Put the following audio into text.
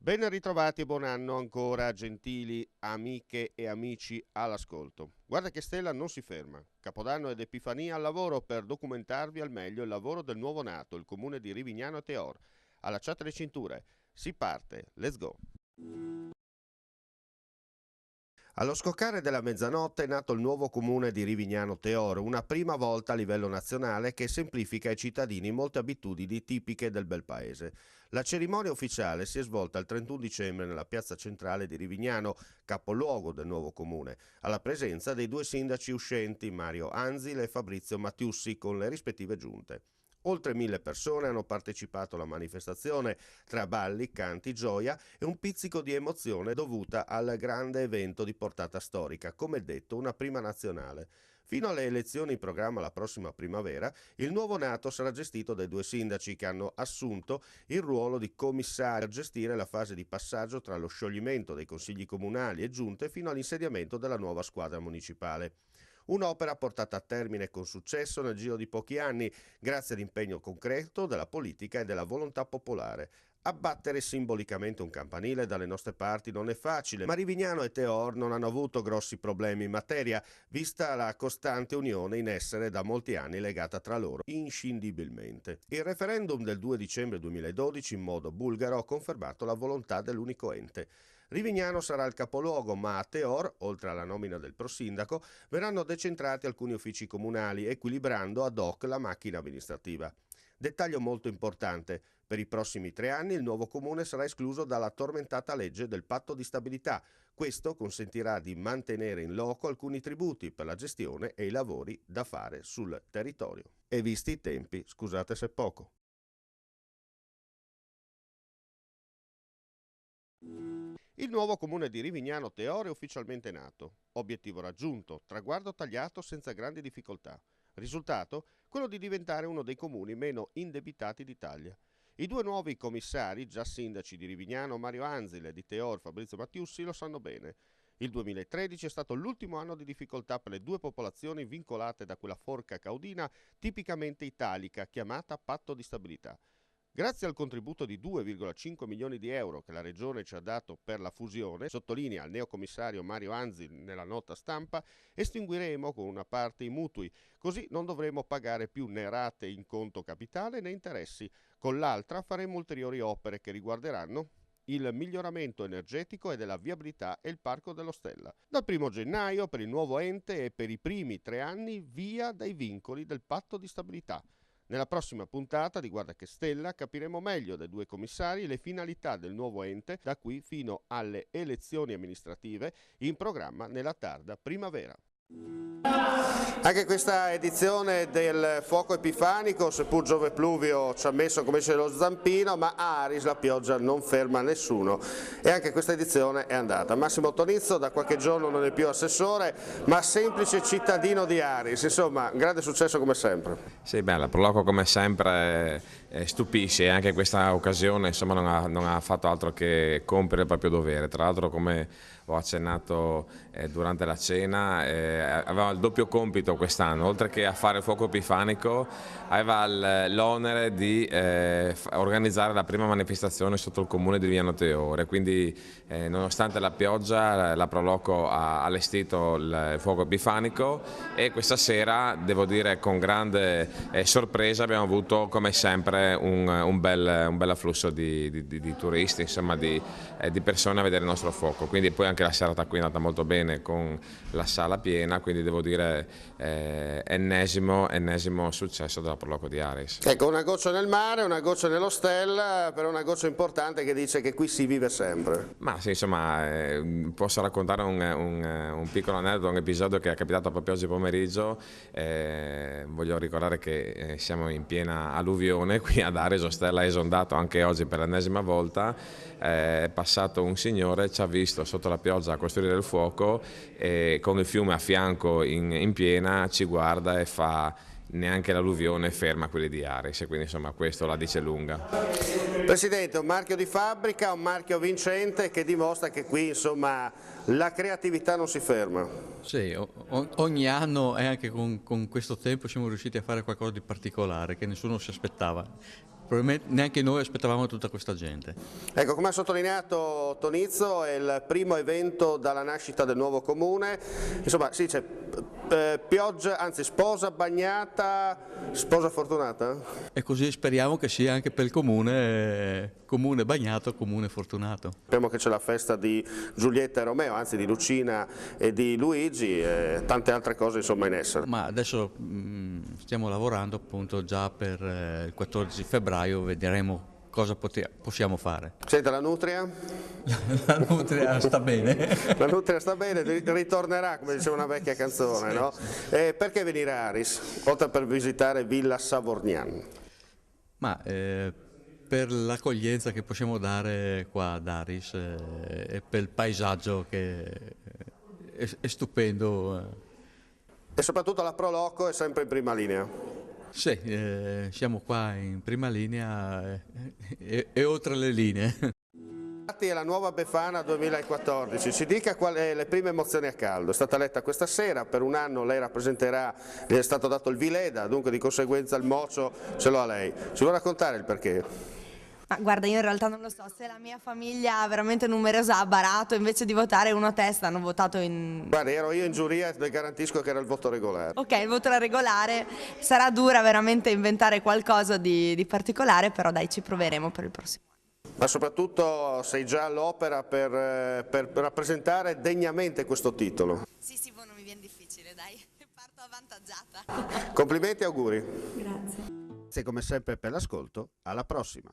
Ben ritrovati e buon anno ancora, gentili amiche e amici all'ascolto. Guarda che Stella non si ferma. Capodanno ed Epifania al lavoro per documentarvi al meglio il lavoro del nuovo nato, il comune di Rivignano Teor. Allacciate le cinture, si parte, let's go! Allo scoccare della mezzanotte è nato il nuovo comune di Rivignano Teor, una prima volta a livello nazionale che semplifica ai cittadini molte abitudini tipiche del bel paese. La cerimonia ufficiale si è svolta il 31 dicembre nella piazza centrale di Rivignano, capoluogo del nuovo comune, alla presenza dei due sindaci uscenti, Mario Anzil e Fabrizio Mattiussi, con le rispettive giunte. Oltre 1000 persone hanno partecipato alla manifestazione tra balli, canti, gioia e un pizzico di emozione dovuta al grande evento di portata storica, come detto una prima nazionale. Fino alle elezioni in programma la prossima primavera, il nuovo nato sarà gestito dai due sindaci che hanno assunto il ruolo di commissari a gestire la fase di passaggio tra lo scioglimento dei consigli comunali e giunte fino all'insediamento della nuova squadra municipale. Un'opera portata a termine con successo nel giro di pochi anni, grazie all'impegno concreto della politica e della volontà popolare. Abbattere simbolicamente un campanile dalle nostre parti non è facile, ma Rivignano e Teor non hanno avuto grossi problemi in materia, vista la costante unione in essere da molti anni legata tra loro inscindibilmente. Il referendum del 2 dicembre 2012 in modo bulgaro ha confermato la volontà dell'unico ente. Rivignano sarà il capoluogo, ma a Teor, oltre alla nomina del prosindaco, verranno decentrati alcuni uffici comunali, equilibrando ad hoc la macchina amministrativa. Dettaglio molto importante: per i prossimi 3 anni il nuovo comune sarà escluso dalla tormentata legge del patto di stabilità. Questo consentirà di mantenere in loco alcuni tributi per la gestione e i lavori da fare sul territorio. E visti i tempi, scusate se poco. Il nuovo comune di Rivignano Teor è ufficialmente nato. Obiettivo raggiunto, traguardo tagliato senza grandi difficoltà. Risultato? Quello di diventare uno dei comuni meno indebitati d'Italia. I due nuovi commissari, già sindaci di Rivignano, Mario Anzil, e di Teor, Fabrizio Mattiussi, lo sanno bene. Il 2013 è stato l'ultimo anno di difficoltà per le due popolazioni vincolate da quella forca caudina tipicamente italica chiamata patto di stabilità. Grazie al contributo di 2,5 milioni di euro che la Regione ci ha dato per la fusione, sottolinea il neocommissario Mario Anzi nella nota stampa, estingueremo con una parte i mutui, così non dovremo pagare più né rate in conto capitale né interessi. Con l'altra faremo ulteriori opere che riguarderanno il miglioramento energetico e della viabilità e il Parco dello Stella. Dal 1 gennaio per il nuovo ente e per i primi 3 anni via dai vincoli del patto di stabilità. Nella prossima puntata di Guarda che Stella capiremo meglio dai due commissari le finalità del nuovo ente da qui fino alle elezioni amministrative in programma nella tarda primavera. Anche questa edizione del fuoco epifanico, seppur Giove Pluvio ci ha messo come c'è lo zampino, ma a Aris la pioggia non ferma nessuno e anche questa edizione è andata. Massimo Tonizzo da qualche giorno non è più assessore, ma semplice cittadino di Aris, insomma, un grande successo come sempre. Sì, beh, la Proloco come sempre stupisce e anche in questa occasione insomma, non ha fatto altro che compiere il proprio dovere. Tra l'altro, come ho accennato durante la cena, aveva il doppio compito quest'anno: oltre che a fare il fuoco epifanico, aveva l'onere di organizzare la prima manifestazione sotto il comune di Rivignano Teor. Quindi nonostante la pioggia la Proloco ha allestito il fuoco epifanico e questa sera, devo dire con grande sorpresa, abbiamo avuto come sempre un bel afflusso di turisti, insomma di persone a vedere il nostro fuoco. Quindi poi anche la serata qui è andata molto bene con la sala piena, quindi devo dire ennesimo successo della Proloco di Aris. Ecco, una goccia nel mare, una goccia nello Stella, però una goccia importante che dice che qui si vive sempre. Ma sì, insomma, posso raccontare un piccolo aneddoto, un episodio che è capitato proprio oggi pomeriggio. Voglio ricordare che siamo in piena alluvione qui ad Aris, Stella è esondato anche oggi per l'ennesima volta. È passato un signore, ci ha visto sotto la pioggia a costruire il fuoco e con il fiume a fianco in piena ci guarda e fa: neanche l'alluvione ferma quelli di Aris, e quindi insomma questo la dice lunga. Presidente, un marchio di fabbrica, un marchio vincente che dimostra che qui insomma la creatività non si ferma. Sì, ogni anno e anche con questo tempo siamo riusciti a fare qualcosa di particolare che nessuno si aspettava. probabilmente neanche noi aspettavamo tutta questa gente. Ecco, come ha sottolineato Tonizzo, è il primo evento dalla nascita del nuovo comune. Insomma, sì, c'è pioggia, anzi sposa bagnata, sposa fortunata? E così speriamo che sia anche per il comune bagnato, comune fortunato. Sappiamo che c'è la festa di Giulietta e Romeo, anzi di Lucina e di Luigi e tante altre cose insomma in essere. Ma adesso stiamo lavorando appunto già per il 14 febbraio, vedremo cosa possiamo fare. Senta, la nutria? La nutria sta bene. La nutria sta bene, ritornerà come diceva una vecchia canzone, sì, no? Sì. Perché venire a Aris, oltre per visitare Villa Savorgnan? Ma per l'accoglienza che possiamo dare qua ad Aris e per il paesaggio che è stupendo. E soprattutto la Pro Loco è sempre in prima linea. Sì, siamo qua in prima linea e oltre le linee. È la nuova Befana 2014, ci dica quali le prime emozioni a caldo. È stata letta questa sera, per un anno lei rappresenterà, gli è stato dato il Vileda, dunque di conseguenza il mocio ce l'ho a lei. Ci vuole raccontare il perché? Ma guarda, io in realtà non lo so, se la mia famiglia veramente numerosa ha barato, invece di votare uno a testa hanno votato in... Guarda, ero io in giuria e le garantisco che era il voto regolare. Ok, il voto era regolare, sarà dura veramente inventare qualcosa di particolare, però dai, ci proveremo per il prossimo anno. Ma soprattutto sei già all'opera per rappresentare degnamente questo titolo. Sì, non mi viene difficile, dai, parto avvantaggiata. Complimenti e auguri. Grazie. Grazie come sempre per l'ascolto, alla prossima.